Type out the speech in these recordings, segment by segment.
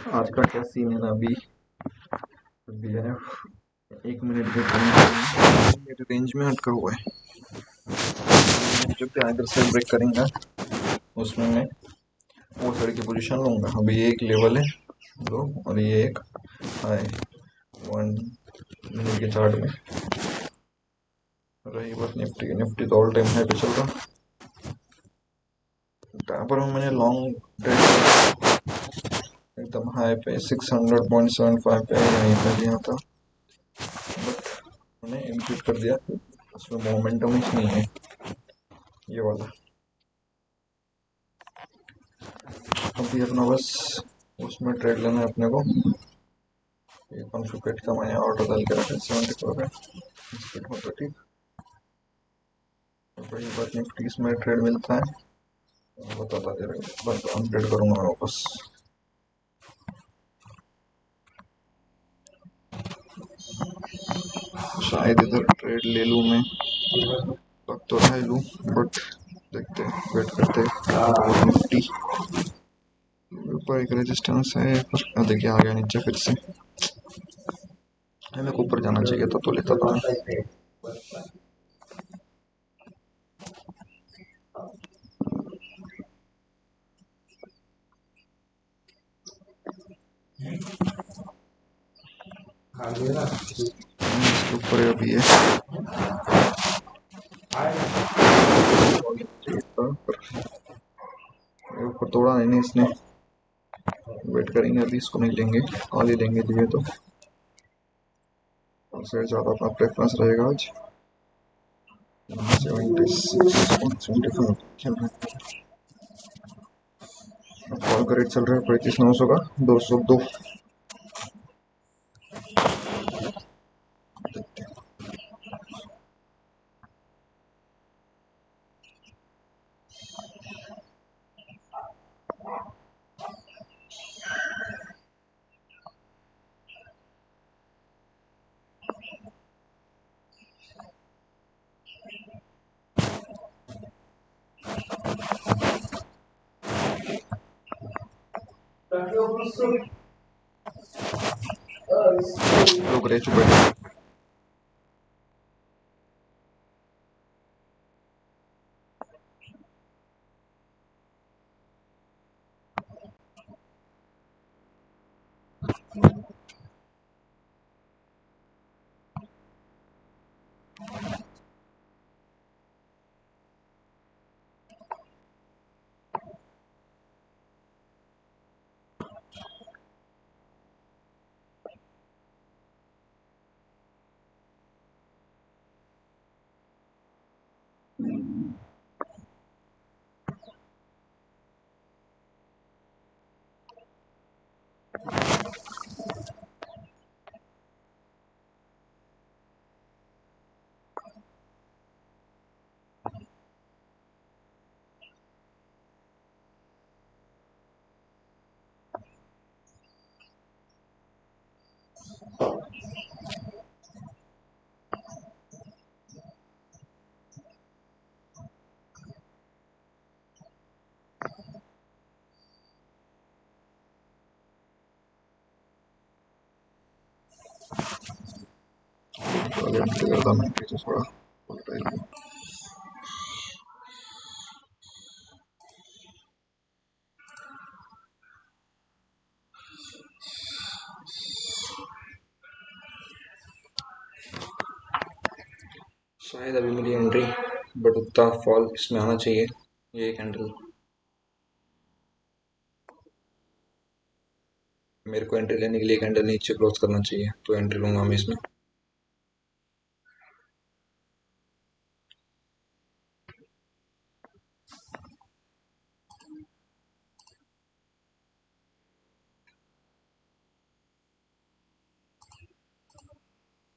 आज का क्या सीन है ना, अभी अभी है 1 मिनट के मेरे रेंज में अटका हुआ है। जो भी इधर से ब्रेक करेंगे उसमें मैं वो साइड की पोजीशन लूंगा। अभी ये एक लेवल है दो, और ये एक हाई 1 मिनट के चार्ट में। रही बात निफ्टी, निफ्टी तो ऑल टाइम हाई पे चल रहा। यहाँ पर मैंने लॉन्ग ट्रेड एकदम हाई पे 600.75 पे यहीं पे लिया था, बट मैंने एग्जिट कर दिया। उसमें मोमेंटम ही नहीं है ये वाला। अभी अपना बस उसमें ट्रेड लेना है अपने को। ये कॉन्फिगरेट का मैंने ऑर्डर डाल के रखा है 74 पे, स्प्लिट होता ठीक। बड़ी बात निफ्टी इसमें ट्रेड मिलता है बताता दे रहा है, बस अपडेट करूँगा मैं वापस। शायद इधर ट्रेड ले लूँ मैं, लग तो रहा है लूँ, बट देखते हैं, वेट करते हैं। निफ्टी ऊपर एक रेजिस्टेंस है, पर देखिए आ गया नीचे फिर से। मेरे को ऊपर जाना चाहिए था तो लेता था मैं। इसके ऊपर अभी है ऊपर तोड़ा नहीं इसने। वेट करेंगे, अभी इसको नहीं लेंगे, कॉल ही लेंगे लिए तो। और से ज़्यादा अपना प्रेफरेंस रहेगा आज। 76.75 चल रहा है। कॉल का रेट चल रहा है 35,900 का 202। लोग रह चुके हैं। ज़्यादा मैं तो थोड़ा शायद अभी मेरी एंट्री, बट उतना फॉल इसमें आना चाहिए। ये कैंडल मेरे को एंट्री लेने के लिए कैंडल नीचे क्लोज करना चाहिए, तो एंट्री लूंगा मैं इसमें।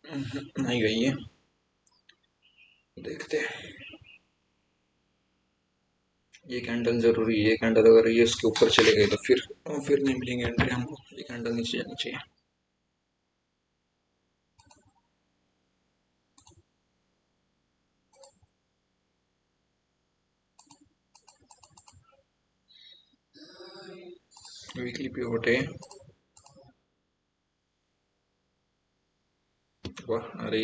नहीं गई है, देखते हैं। ये कैंडल जरूरी है, ये कैंडल अगर ये इसके ऊपर चले गए तो फिर नहीं मिलेंगे एंट्री हमको। ये कैंडल नीचे जानी चाहिए। वीकली पिवट है वाह अरे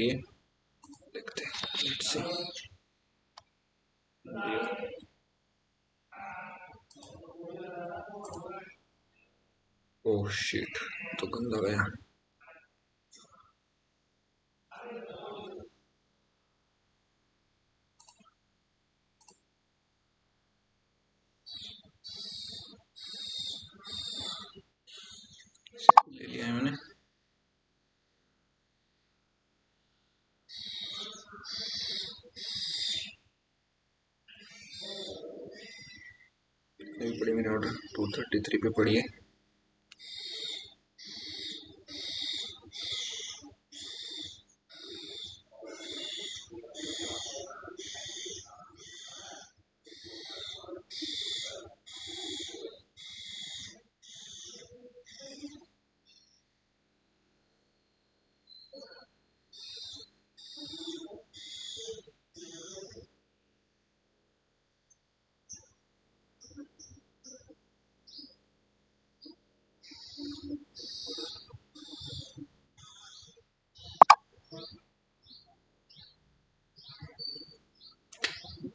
देखते हैं लेट्स सी ओह शिट तो गंदा गया ले लिया है मैंने नहीं पड़ी मेरी ऑर्डर 233 पे पड़ी है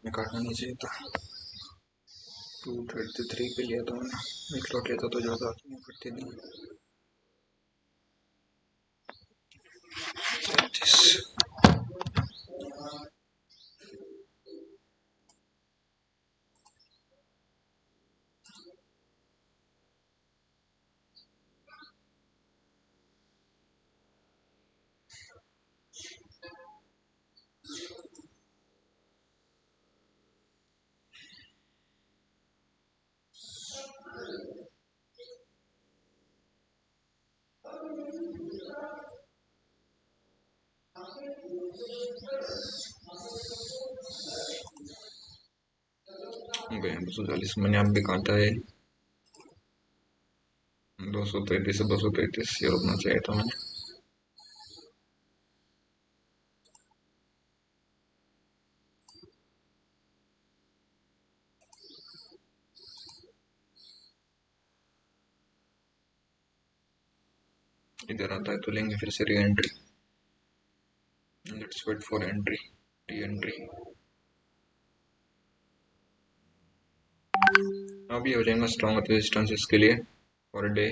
मैं काटना नहीं चाहिए था 233 पे लिया था मैंने एक लॉट लेता तो ज़्यादा करती नहीं गए 240 मैंने आप भी काटा है 233 से 233 ये रुकना चाहिए था मैंने इधर आता है तो लेंगे फिर से re entry let's wait for entry re entry अभी हो जाएगा स्ट्रॉन्ग रेजिस्टेंस इसके लिए फॉर डे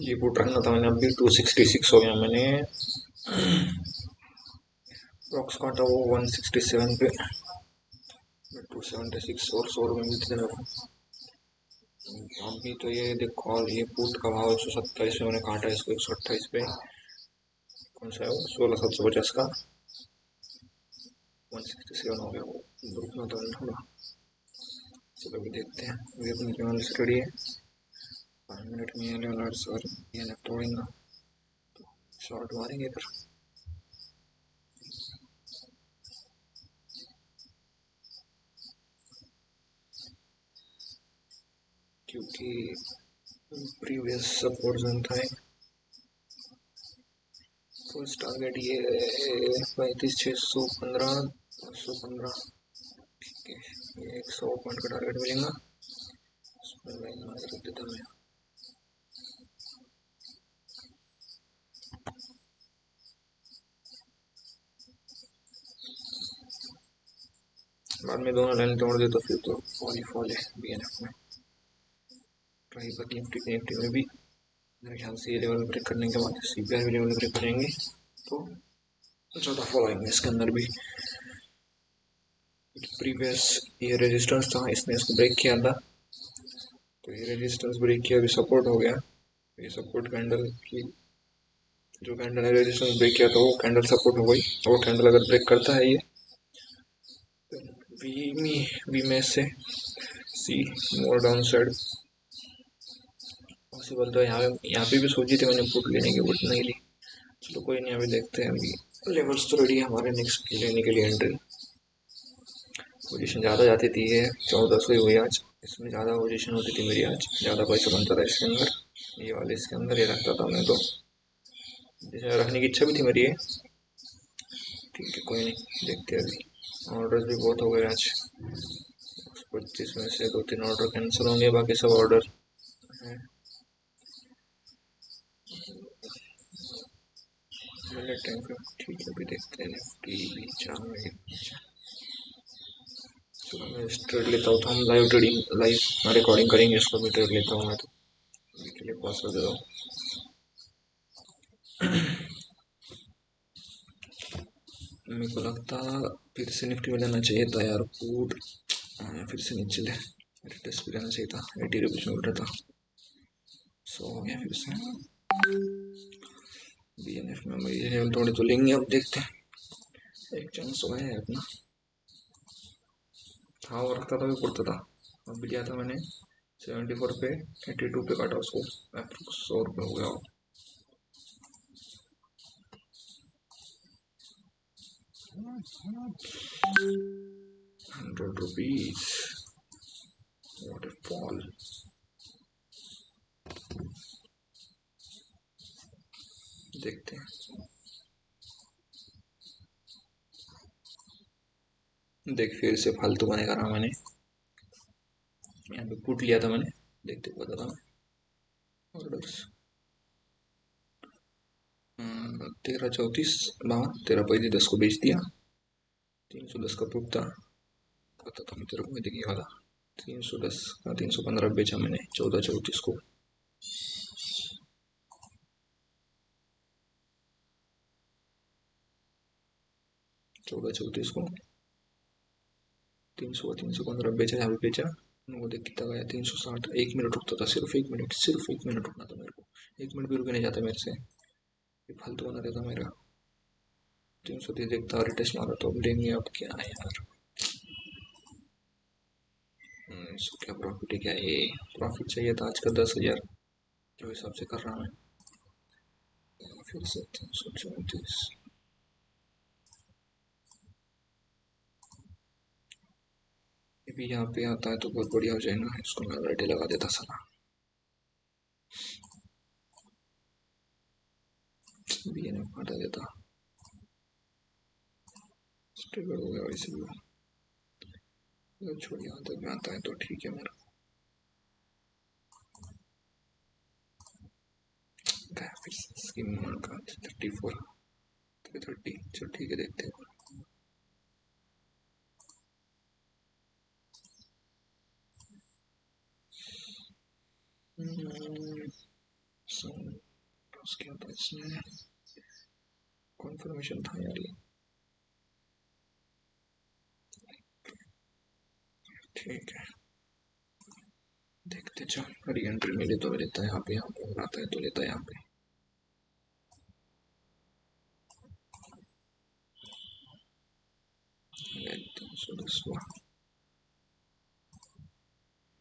ये पुट रखना था मैंने अभी 266 हो गया मैंने बॉक्स काटा वो 167 पे 276 और 100 रुपये मिलते थे अभी तो ये देखो और ये पुट का भाव 127 में मैंने काटा है इसको 128 पे कौन सा है वो 16,750 का 167 हो गया वो रुकना तो नहीं थोड़ा चलो अभी देखते हैं अभी अपनी चैनल स्टडी है 5 मिनट में ये अलर्ट्स और ये तोड़ेंगे शॉर्ट मारेंगे फिर क्योंकि प्रीवियस सपोर्ट जोन था फर्स्ट टारगेट ये 35,615 515 ठीक है ये 100 पॉइंट का टारगेट मिलेगा उसमें लाइन मार देता मैं बाद में दोनों लाइन तोड़ दे तो फिर तो फॉल ही फॉल है बीएनएफ में ट्राई पर निफ्टी में भी मेरे ख्याल से ये लेवल ब्रेक करने के बाद सीपीआर भी लेवल ब्रेक करेंगे तो ज़्यादा फॉल आएंगे इसके अंदर भी प्रीवियस ये रेजिस्टेंस था इसने इसको ब्रेक किया था तो ये रेजिस्टेंस ब्रेक किया अभी सपोर्ट हो गया ये सपोर्ट कैंडल की जो कैंडल ने रेजिस्टेंस ब्रेक किया था वो कैंडल सपोर्ट हो गई वो कैंडल अगर ब्रेक करता है ये वी में से सी मोर डाउन साइड पॉसिबल तो यहाँ पे भी सोची थी मैंने पुट लेने की बट नहीं ली चलो कोई नहीं अभी देखते हैं अभी लेवल्स तो रेडी है हमारे नेक्स्ट लेने के लिए एंट्री पोजीशन ज़्यादा जाती थी ये 1400 ही हुई आज इसमें ज़्यादा पोजीशन होती थी मेरी, आज ज़्यादा पैसा बनता था इसके अंदर। ये वाले इसके अंदर ये रखता था मैं तो, जैसे रखने की इच्छा भी थी मेरी ये। ठीक है कोई नहीं, देखते हैं अभी। ऑर्डर्स भी बहुत हो गए आज, 25 में से 2-3 ऑर्डर कैंसिल होंगे, बाकी सब ऑर्डर हैं। ठीक है अभी देखते हैं, निफ्टी भी जाएंगे। चलो मैं ट्रेड लेता हूँ, तो हम लाइव ट्रेडिंग लाइव रिकॉर्डिंग करेंगे, इसको भी ट्रेड लेता हूँ मैं तो। अभी के लिए पॉज कर देता हूँ। मेरे को लगता फिर से निफ्टी में लेना चाहिए था यार, कूद फिर से नीचे ले, टेस्ट भी लेना चाहिए था, 80 रुपीज में उठ रहा था। सो हो गया फिर से। BNF में ये लेवल थोड़े तो लेंगे, अब देखते हैं। एक चांस हुआ है अपना, था और रखता था भी पड़ता था। अब भी लिया था मैंने 74 पे, 82 पे काटा उसको, 100 रुपये हो गया। 100 रुपीज, व्हाट ए फॉल। देखते हैं, देख फिर से फालतू बने करा मैंने, यहाँ पे पुट लिया था मैंने, देखते पता था। ऑर्डर्स 13-34 52, 13 को बेच दिया। 310 का पुट था, पता था मैं तेरे को देखिए वाला। 310 का 315 बेचा मैंने 14-34 को। 14-34 को 300 बेचा, यहाँ पे बेचा। वो देख कितना गया, 360। 1 मिनट रुकता था, सिर्फ 1 मिनट, सिर्फ 1 मिनट रुकना था मेरे को। 1 मिनट भी रुके नहीं जाता मेरे से, ये फालतू बना देता मेरा। 330 देखता और टेस्ट मारा, तो अब लेंगे। अब क्या है यार, इसको क्या प्रॉफिट है, क्या ये प्रॉफिट चाहिए था आज का 10,000, जो हिसाब से कर रहा हूँ मैं। फिर से 334, ये भी यहाँ पे आता है तो बहुत बढ़िया हो जाएगा। इसको मैं ऑलरेडी लगा देता सारा, BNF हटा देता। स्टेबल हो गया वैसे भी, अगर छोड़ यहाँ तक में आता है तो ठीक है मेरा। फिर स्कीम का 34 330, चलो ठीक है देखते हैं। उसके बाद इसमें कॉन्फर्मेशन था यार ये, ठीक है देखते चल। री एंट्री मिले तो लेता है यहाँ पे, यहाँ पे आता है तो लेता है यहाँ पे।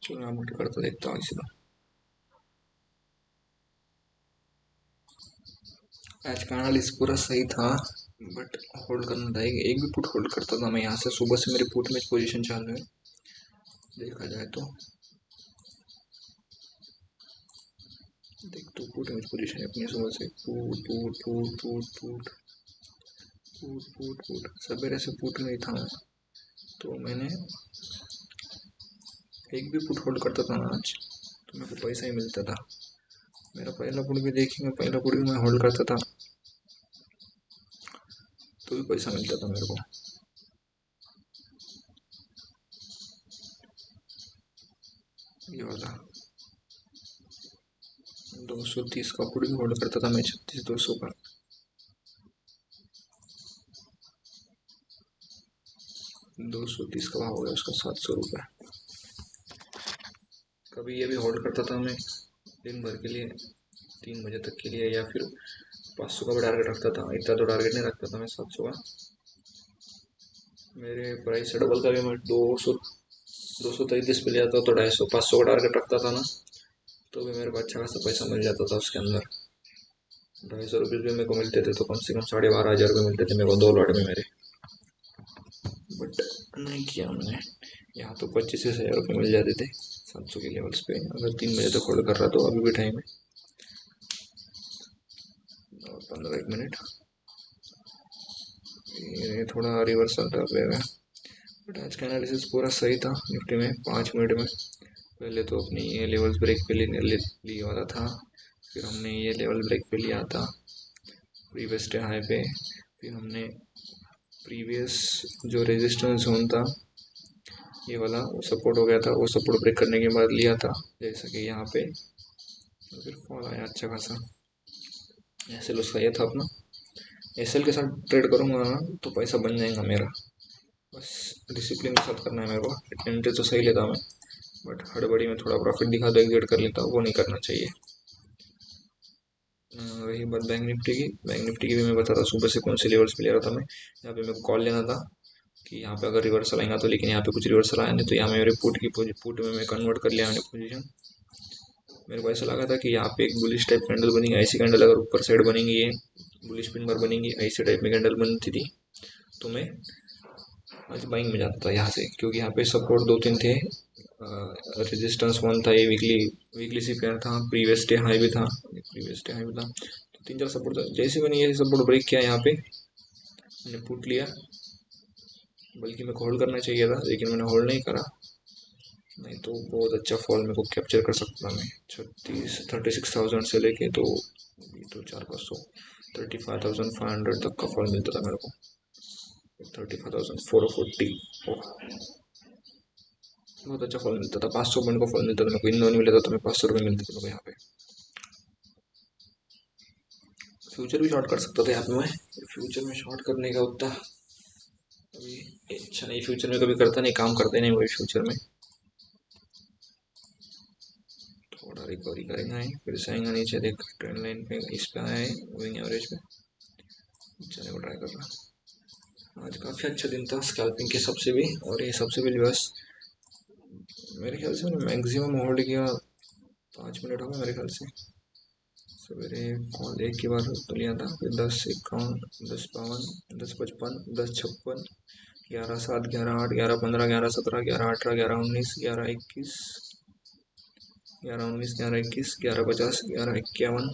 चलो मैं मुझे करता देखता हूँ इसी तरह। आज का एनालिसिस पूरा सही था, बट होल्ड करना था, एक भी पुट होल्ड करता था मैं यहाँ से। सुबह से मेरी पुट में पोजीशन चालू है, देखा जाए तो। देख तो पुट में पोजीशन है अपनी सुबह से, put put put put put put put put, सवेरे से पुट नहीं था मैं, तो मैंने एक भी पुट होल्ड करता था ना आज, तो मेरे को पैसा ही मिलता था। मेरा पहला पुट भी देखेंगे, पहला पुट भी मैं होल्ड करता था तो भी पैसा मिलता था मेरे को। ये वाला 230 का पुट भी होल्ड करता था मैं, 36-200 का। 230 का भाव हो गया उसका 700 रुपये। कभी ये भी होल्ड करता था मैं दिन भर के लिए, 3 बजे तक के लिए, या फिर 500 का भी टारगेट रखता था। इतना तो टारगेट नहीं रखता था मैं, 700 का। मेरे प्राइस से डबल का भी मैं 233 पे लिया था, तो 250 500 का टारगेट रखता था ना, तो भी मेरे को अच्छा खासा पैसा मिल जाता था उसके अंदर। 250 रुपये भी मेरे को मिलते थे, तो कम से कम 12,500 रुपये मिलते थे मेरे को 2 लॉट में मेरे। बट नहीं किया मैंने, यहाँ तो 25,000 रुपये मिल जाते थे 700 के लेवल्स पे। अगर 3 बजे तक होल्ड कर रहा तो अभी भी टाइम है, और 15 एक मिनट। ये थोड़ा रिवर्सल कर लेगा, बट आज का एनालिसिस पूरा सही था निफ्टी में 5 मिनट में। पहले तो अपनी ये लेवल्स ब्रेक पे लिया वाला था, फिर हमने ये लेवल ब्रेक पे लिया था प्रीवियस डे हाई पे, फिर हमने प्रीवियस जो रेजिस्टेंस जोन था ये वाला वो सपोर्ट हो गया था, वो सपोर्ट ब्रेक करने के बाद लिया था जैसा कि यहाँ पे, फिर फॉल आया अच्छा खासा। एस एल उसका ये था अपना, एस एल के साथ ट्रेड करूँगा तो पैसा बन जाएगा मेरा, बस डिसिप्लिन के साथ करना है मेरे को। एंट्री तो सही लेता मैं, बट हड़बड़ी में थोड़ा प्रॉफिट दिखा दो एग्जिट कर लेता हूँ, वो नहीं करना चाहिए। रही बात बैंक निफ्टी की, बैंक निफ्टी की भी मैं बता रहा सुबह से कौन से लेवल्स पे ले रहा था मैं। यहाँ पे मेरे को कॉल लेना था कि यहाँ पे अगर रिवर्सल आएगा तो, लेकिन यहाँ पे कुछ रिवर्सल आया नहीं, तो यहाँ मेरे पुट में मैं कन्वर्ट कर लिया मैंने पोजीशन। मेरे को ऐसा लगा था कि यहाँ पे एक बुलिश टाइप कैंडल बनेगी, ऐसी कैंडल अगर ऊपर साइड बनेंगी, ये बुलिश पिन बार बनेंगी, ऐसे टाइप में कैंडल बनती थी तो मैं आज बाइंग में जाता था यहाँ से, क्योंकि यहाँ पे सपोर्ट 2-3 थे। रेजिस्टेंस 1 था, ये वीकली वीकली सी पेयर था, प्रीवियस डे हाई भी था, तो 3-4 सपोर्ट था। जैसे मैंने ये सपोर्ट ब्रेक किया यहाँ पे मैंने पुट लिया, बल्कि मेरे को होल्ड करना चाहिए था लेकिन मैंने होल्ड नहीं करा, नहीं तो बहुत अच्छा फॉल मेरे को कैप्चर कर सकता था मैं। 36,000 से लेके तो 4-500 35,500 तक का फॉल मिलता था मेरे को। 35,440 बहुत अच्छा फॉल मिलता था, 500 पॉइंट का फॉल मिलता था मेरे को। इन दोनों मिला था तो मैं 500 रुपये मिलते थे मेरे को यहाँ पे। फ्यूचर भी शॉर्ट कर सकता था यहाँ पे मैं, फ्यूचर में शॉर्ट करने का उतना अभी अच्छा नहीं, फ्यूचर में कभी करता नहीं, काम करते नहीं वही फ्यूचर में। थोड़ा रिकवरी करेंगे, फिर से आएंगे नीचे, देख ट्रेंड लाइन पे इस पे आया है मूविंग एवरेज पे, चलने को ट्राई कर रहा। आज काफ़ी अच्छा दिन था स्कैल्पिंग के सबसे भी, और ये सबसे भी बस मेरे ख्याल से मैंने मैक्सिमम होल्ड किया 5 मिनट होगा मेरे ख्याल से। सवेरे कॉल एक की बार तो लिया था, फिर 10 51, 10 52, 10 55, 10 56, 11 7, 11 8, 11 15, 11 17, 11 18, 11 19, 11 21, 11 19, 11 21, 11 50, 11 51।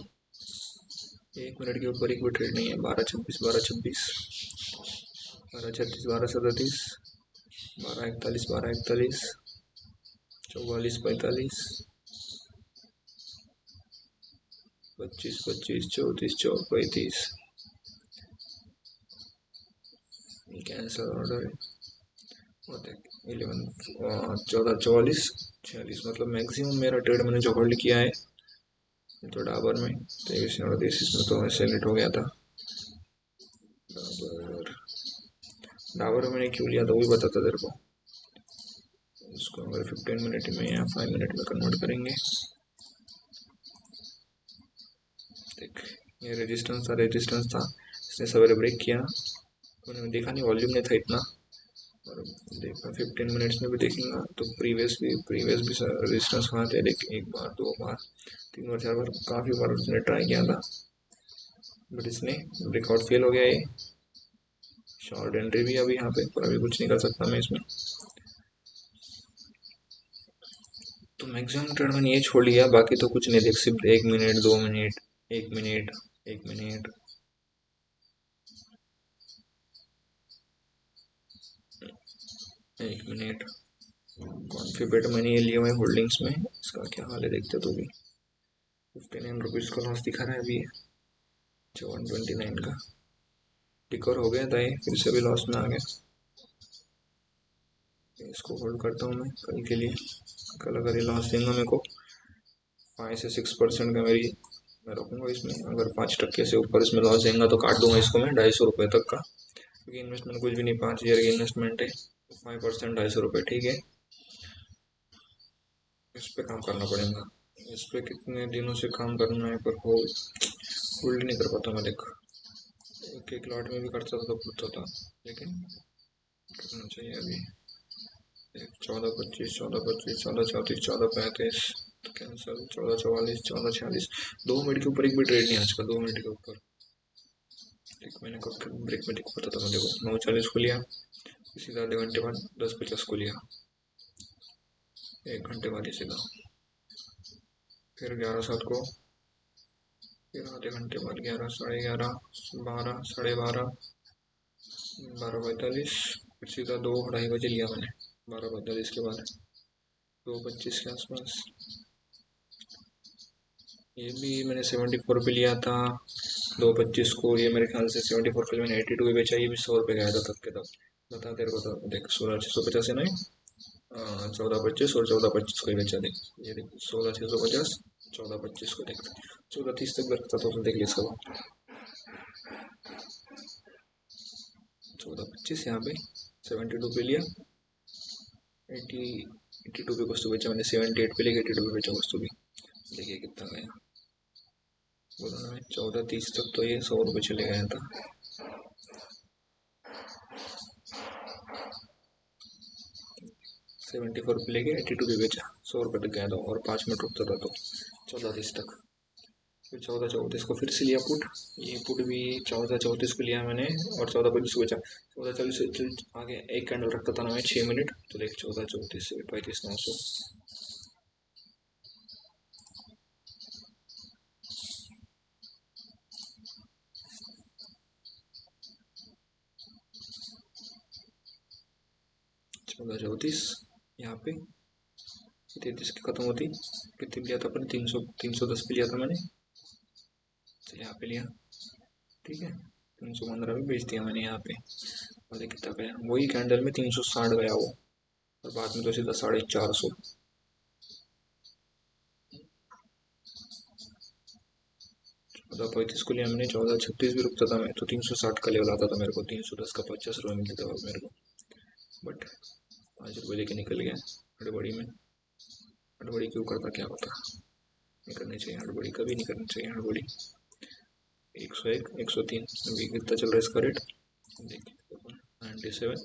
1 मिनट के ऊपर एक भी ट्रेड नहीं है। 12 26, 12 26, 12 36, 12 37, 12 41, 12 41, 44 45, 25 25, 34 35। कैंसर ऑर्डर है 11 14 44 46, मतलब मैक्सिमम मेरा ट्रेड मैंने जो होल्ड किया है तो डाबर में 23 38, इसमें तो सेलेक्ट हो गया था। डाबर में मैंने क्यों लिया था वो भी बताता तेरे को। इसको अगर 15 मिनट में या 5 मिनट में कन्वर्ट करेंगे, देख ये रेजिस्टेंस था, इसने सवेरे ब्रेक किया, मैंने देखा नहीं, वॉल्यूम नहीं था इतना, और देखा 15 मिनट्स में भी देखेंगे तो प्रीवियस भी रेजिस्टेंस वहाँ थे, देख 1 बार 2 बार 3 बार 4 बार, काफ़ी बार उसने ट्राई किया था, बट इसने ब्रेकआउट फेल हो गया। ये शॉर्ट एंट्री भी अभी यहाँ पे, पर अभी कुछ नहीं कर सकता मैं इसमें। तो मैक्सिमम ट्रेड मैंने ये छोड़ लिया, बाकी तो कुछ नहीं, देख सिर्फ 1 minute 2 minute 1 minute 1 minute 1 minute. Confident मैंने ये लिया हुआ है होल्डिंग्स में, इसका क्या हाल है देखते तो भी। 59 रुपीज़ का लॉस दिखा रहा है अभी, 129 का रिकवर हो गया था ये, फिर से भी लॉस में आ गया। इसको होल्ड करता हूँ मैं कल के लिए, कल अगर ये लॉस देंगे मेरे को 5 से 6% का मैं रखूँगा इसमें। अगर 5% से ऊपर इसमें लॉस देंगे तो काट दूंगा इसको मैं 250 रुपये तक का, क्योंकि इन्वेस्टमेंट कुछ भी नहीं, 5 ईयर की इन्वेस्टमेंट है, 5% 250 रुपये ठीक है। इस पर काम करना पड़ेगा, इस पर कितने दिनों से काम करना है, पर होल्ड नहीं कर पाता मैं। देख एक एक लॉट में भी करता था तो पूछता था, लेकिन करना चाहिए अभी। 14 25, 14 25, 14 34, 14 35, तो कैंसिल। 14 44, 14 46, 2 मिनट के ऊपर एक भी ट्रेड नहीं आजकल, 2 मिनट के ऊपर। एक मैंने कब ब्रेक में दिख पता था, देखो 9:40 को लिया, सीधा आधे घंटे बाद 10:50 को लिया, 1 घंटे बाद ही सीधा। फिर 11:07 को, फिर आधे घंटे बाद 11, 11:30, 12, 12:30, 12:45, फिर सीधा 2-2:30 बजे लिया मैंने। 12:45 के बाद 2:25 के आसपास ये भी मैंने 74 पे लिया था। 2:25 को ये मेरे ख्याल से 74 पे मैंने 82 पे बेचा। ये भी 100 रुपये गया था तब के तब। बता तेरे को तो देख, 16,650 है ना। 14:25 और 14:25 को ही बेचा। देख ये देख, 16,650, 14:25 को देख। 14:30 तक रखता था तो देख लिया सब। 14:25 यहाँ पे 72 पे लिया। 82 पे कुछ तो बेचा मैंने। 78 पे लेके 82 पे बेचा कुछ तो भी। देखिए कितना गया। बोला ना 14:30 तक तो ये 100 रुपये चले गया था। 74 पे लेके 82 पे बेचा, 100 रुपये तक गया था। और 5 मिनट रुकता था तो 14:30 तक। फिर 14:34 को फिर से लिया पुट। ये पुट भी 14:34 को लिया मैंने और 14:25 को बेचा। 14:40 आगे एक कैंडल रखता था ना मैं 6 मिनट। तो देख 14:34 से 35,900। चौदह चौतीस यहाँ पे 33 की खत्म होती। कितने लिया था अपन? 310 पे लिया था मैंने। तो यहाँ पे लिया, ठीक है। 315 में बेच दिया मैंने यहाँ पे। और ये कितना गया? वही कैंडल में 360 गया वो। और बाद में तो सीधा 450। 14:35 को लिया मैंने। 14:36 भी रुकता था मैं तो 360 का लेवल आता था मेरे को। 310 का 50 रुपये मिलता था मेरे को। बट 5 रुपये लेके निकल गया हड़बड़ी में। हड़बड़ी क्यों करता, क्या होता? नहीं करनी चाहिए हड़बड़ी, कभी नहीं करनी चाहिए हड़बड़ी। 101, 103 अभी कितना चल रहा है इसका रेट? देखिए 97।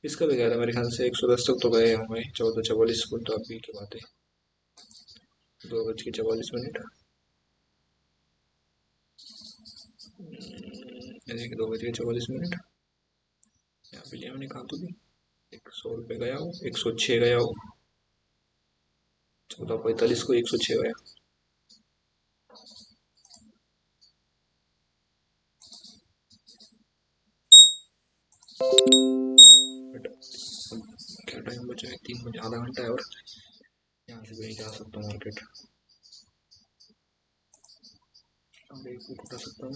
इसका भी गया था मेरे ख्याल से 110 तक तो गए होंगे। 14:44 को तो अभी की बात है। 2:44। देखिए 2:44। यहाँ पे लिया मैंने। कहा तो भी 100 रुपये गया हो, 106 गया हो। 14:45 को 106 गया। क्या टाइम बचा है? 3 बजे, आधा घंटा है और यहाँ से कहीं जा सकता हूँ मार्केट। उठा सकता हूँ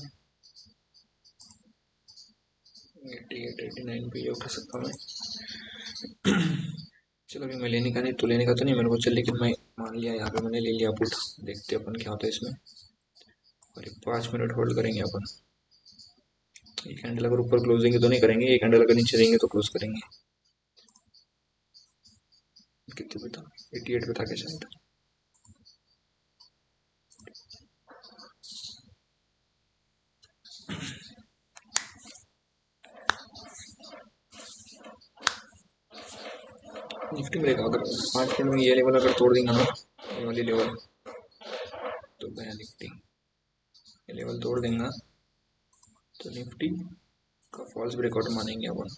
88, 89 पे ये उठा सकता हूँ मैं। चलो अभी मैं लेने का नहीं तो लेने का तो नहीं मेरे को चल, लेकिन मैं मान लिया यहाँ पे मैंने ले लिया पुट। देखते अपन क्या होता है इसमें। और 5 मिनट होल्ड करेंगे अपन। ये कैंडल अगर ऊपर क्लोज देंगे तो नहीं करेंगे, ये कैंडल अगर नीचे देंगे तो क्लोज करेंगे। कितने पे था? 88 पे था क्या शायद। निफ्टी में देखा, अगर 5 मिनट में ये लेवल अगर तोड़ देंगे ना, ये वाली लेवल, तो गया निफ्टी। ये लेवल तोड़ देंगे तो निफ्टी का फॉल्स ब्रेकआउट मानेंगे अपन।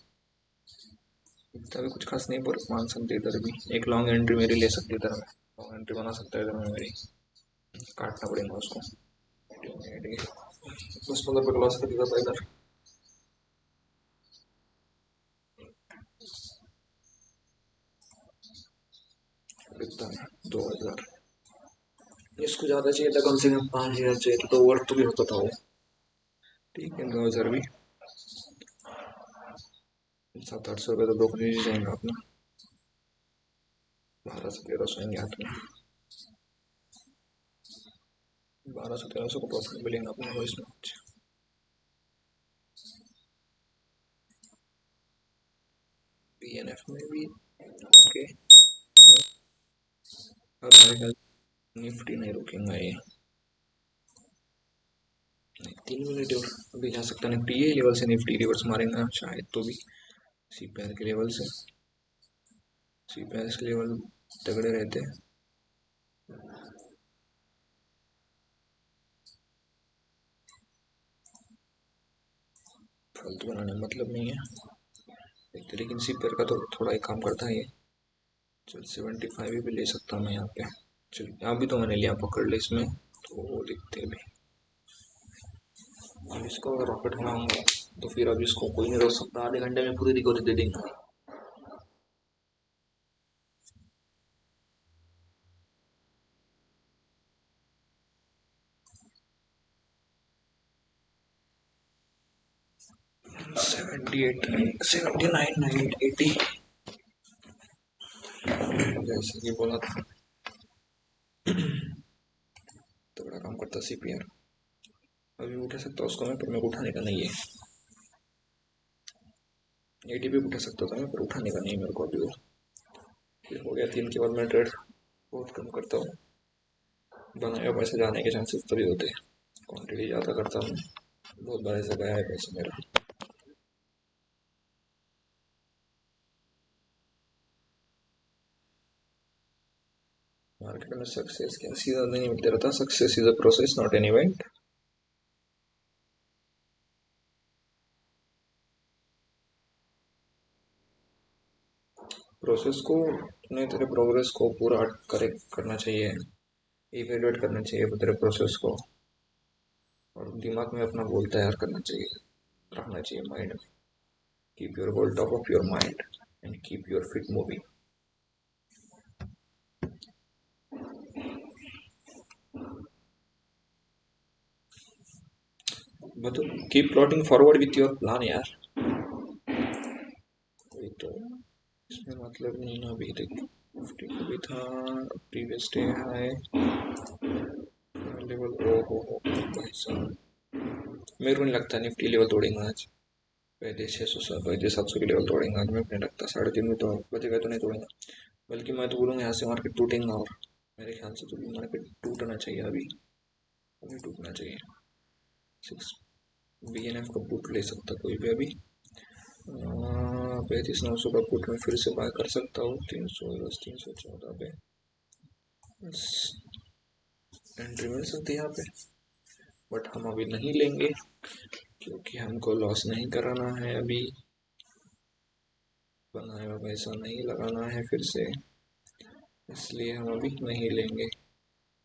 इतना भी कुछ खास नहीं, पर मान सकते इधर भी। एक लॉन्ग एंट्री मेरी ले सकती है इधर में। लॉन्ग एंट्री बना सकता है इधर में मेरी। काटना पड़ेगा उसको। 10-15 पे लॉस कर दिया था इधर। कितना है? 2,000। इसको ज़्यादा चाहिए था, कम से कम 5,000 चाहिए था तो वर्थ भी होता था वो। ठीक है 2,000 भी 700-800 रुपये तो ब्रोकरेज ही जाएंगे अपना। 1200-1300 आएंगे हाथ में। 1200-1300 को प्रॉफिट मिलेगा अपने को इसमें। PNF में भी ओके। अब मेरे ख्याल निफ्टी नहीं रुकेगा ये। 3 मिनट और अभी जा सकता निफ्टी। ये लेवल से निफ्टी रिवर्स मारेगा शायद तो भी। CPR के लेवल से। CPR के लेवल तगड़े रहते हैं। फालतू बनाने मतलब नहीं है। लेकिन CPR का तो थोड़ा ही काम करता है ये। चल 75 भी ले सकता मैं यहाँ पे। चल यहाँ भी तो मैंने लिया, पकड़ ले इसमें तो दिखते भी। अब इसको अगर रॉकेट हराऊंगा तो फिर अब इसको कोई नहीं रोक सकता, आधे घंटे में पूरी रिकवरी दे देंगे। सेवेंटी एट, 79, 80, जैसे कि बोला था तो बड़ा काम करता सीपीआर। अभी उठा सकता उसको मैं, पर मेरे को उठाने का नहीं है। 80 भी उठा सकता था मैं, पर उठाने का नहीं मेरे को अभी। वो फिर हो गया 3 के बाद मैं ट्रेड बहुत कम करता हूँ, बनाया पैसे जाने के चांसेस तभी होते हैं, क्वान्टिटी ज़्यादा करता हूँ। बहुत बार ऐसा गया है पैसे मेरा। मार्केट में सक्सेस क्या सीधा नहीं मिलता रहता, success is a process not an event. Process को नहीं, तेरे प्रोग्रेस को पूरा करेक्ट करना चाहिए, इवेल्युएट करना चाहिए तेरे प्रोसेस को, और दिमाग में अपना गोल तैयार करना चाहिए, रखना चाहिए माइंड में। Keep your goal top of your mind and keep your feet moving. मतलब keep plotting forward with your plan यार। वही तो, इसमें मतलब नहीं ना। अभी देख 50 को भी था, प्रीवियस डे हाई लेवल। ओ भाई साहब, मेरे को नहीं लगता निफ्टी लेवल तोड़ेंगे आज। पहले 600 पहले 700 के लेवल तोड़ेंगे आज, मेरे को नहीं लगता। 3:30 में तो बचेगा तो नहीं तोड़ेंगे, बल्कि मैं तो बोलूँगा यहाँ से मार्केट टूटेगा। और मेरे ख्याल से तो मार्केट टूटना चाहिए अभी, अभी टूटना चाहिए। 6 BNF का पुट ले सकता कोई भी अभी। 35,900 का पुट में फिर से बाय कर सकता हूँ, 314 पे एंट्री मिल सकती है यहाँ पे। बट हम अभी नहीं लेंगे क्योंकि हमको लॉस नहीं कराना है अभी, बनाया हुआ पैसा नहीं लगाना है फिर से, इसलिए हम अभी नहीं लेंगे।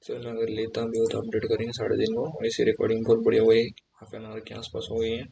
चलो अगर लेता भी हो तो अपडेट करेंगे 3:30 को। ऐसी रिकॉर्डिंग बहुत बढ़िया हुई, हाफ एन आवर के आसपास हो गई है।